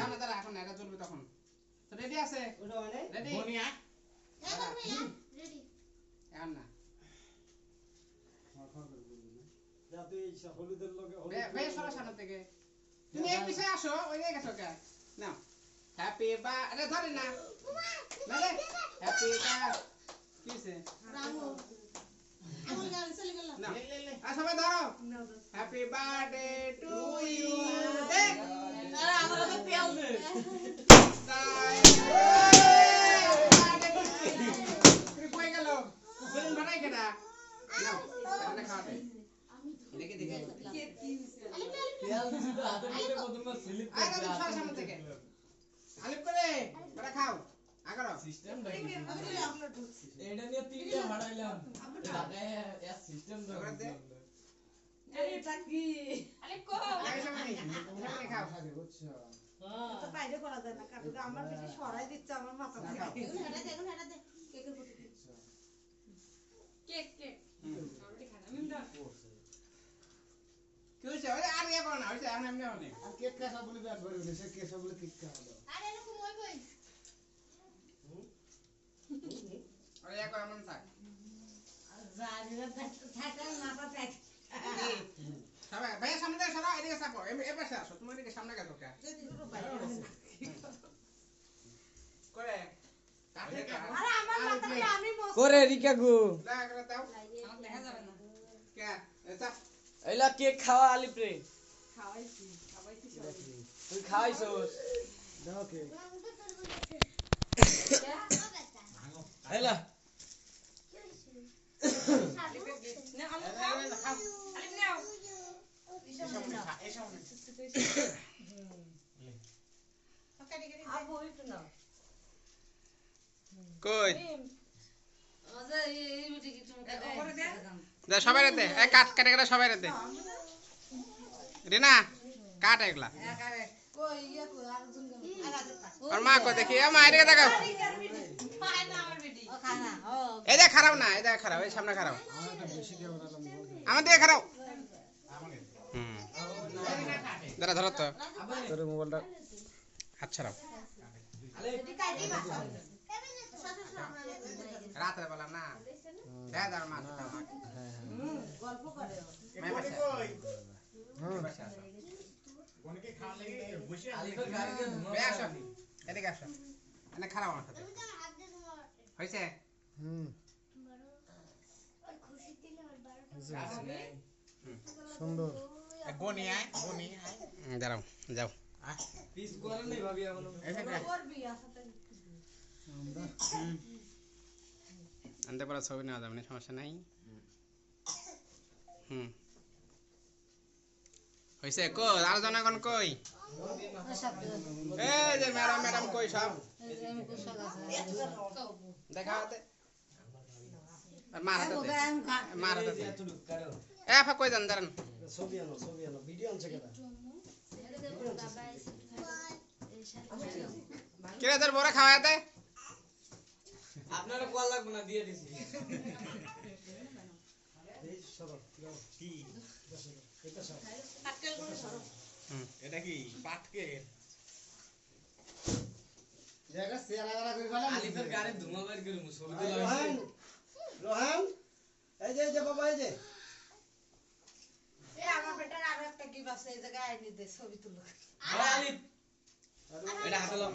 না দাঁড়া এখন এটা চলবে তখন তো রেডি আছে ওটা মানে রেডি বনিয়া রেডি এখন না যাতে এই হলুদের লগে ভাই সরা সামনে থেকে তুমি এই পিছে আসো ওই দিকে গেছো কে নাও হ্যাপি বা আরে ধরে না মানে হ্যাপি বা কিসে রামু আমার গান চলে গেল না আর সবাই ধরো হ্যাপি বার্থডে টু ইউ দে আরে আমার কাছে তেল কই গেল বেলুন বানাই কেডা নাও এটা খাওয়াতে দেখে দেখে কেক কি হইছে তেল দিছি তো হাতের মধ্যে প্রথমবার স্লিপ আরে তুমি সরা সামনে থেকে আলিপ করে বড় খাও আগারো সিস্টেম আমি আপলোড করছি এটা নিয়ে তিনটা বানাইলাম ঢাকায় এর সিস্টেম তো আরে টাকি আরে কো আগে সামনে সামনে খাও তো বাইরে করা যায় না কাটু আমার বেশি সরাই দিচ্ছে আমার মাথা থেকে এখন হেডা দে কেকের প্রতি কেক কেক অলরেডি খানা আমি দাও কি হইছে ওরে আর ইয়া করো না হইছে আমি এমনি হনে আর কেক কাটা বলে ব্যাগ ভরে উঠেছে কেক বলে কেক কাটা আরে এরকম ওই কই ওরে ইয়া করো মন থাক জানিরা থাকা মাথা থাক সবাই ভাই সামনে থেকে সরা এদিকে চাপো এ পাশে আসো তুমি এদিকে সামনে গেছো কে করে কাটে কা আরে আমার মাথাতে আমি মস্ত করে রিকা গো লাগা করে দাও আমার দেখা যাবে না কে এ চাপ এইলা কেক খাওয়া আলিপ রে খাওয়াইছি সবাই তুই খাইছস দাও কেক এইলা না আমি খাও আরে নাও এই সামনে আবু একটু নাও কই আচ্ছা এই মিটি কি তুমি করে দে দে সবাই রে দে এই কাট কেটে কেটে সবাই রে দে রিনা কাট একলা একারে কই ইয়া কই আরেকজন আগা দিতা আর মা কো দেখি এ মা এদিকে তাকাও পায় না আমার বেটি ও খানা ও এই দেখ খারাপ না এই দেখ খারাপ এই সামনে খারাপ আমার একটা বেশি কে বানালাম আমার দিকে খারাপ হুম দাঁড়া ধরো তো তোর মোবাইলটা হাত ছাড়াও বেটি কাটি বা রাতের বেলা না দে দাঁড় মা গল্প করে মা পাশে হ্যাঁ পাশে আসো কোনকে খাওয়া লাগে বসে আলিপের গাড়িতে ধুমা বে আসো এদিকে আসো এনে খারাপ আমার সাথে হইছে হুম সুন্দর দাঁড়াও যাও পিস করে নাই ভাবি এখনো করবি আসাতে আমরা আনতে পারা ছবি নেওয়া যাবে না সমস্যা নাই হুম হইছে কো আর জনগণ কই এই যে ম্যাডাম ম্যাডাম কই সব দেখা হাতে আর মার হাতে দে মার হাতে দে এ ফা কই যান দাঁড়ান ছবি আনো ভিডিও আনছে কেডা কিরে তোর বড় খাওয়াতে আপনারা কল লাগবে না দিয়ে দিছি এই সরো কি এটা সরো কাটকেল করে সরো এটা কি পাটকে জায়গা শেয়ার আগা করে ফেলা আলিপের গাড়ি ধুমা বের করে ছবি তো রোহান রোহান এই যে বাবা এই যে এ আমার বেটার আরো একটা কি বাসে এই জায়গায় আইনি দে ছবি তুলো আলিপ এটা হাতে লাও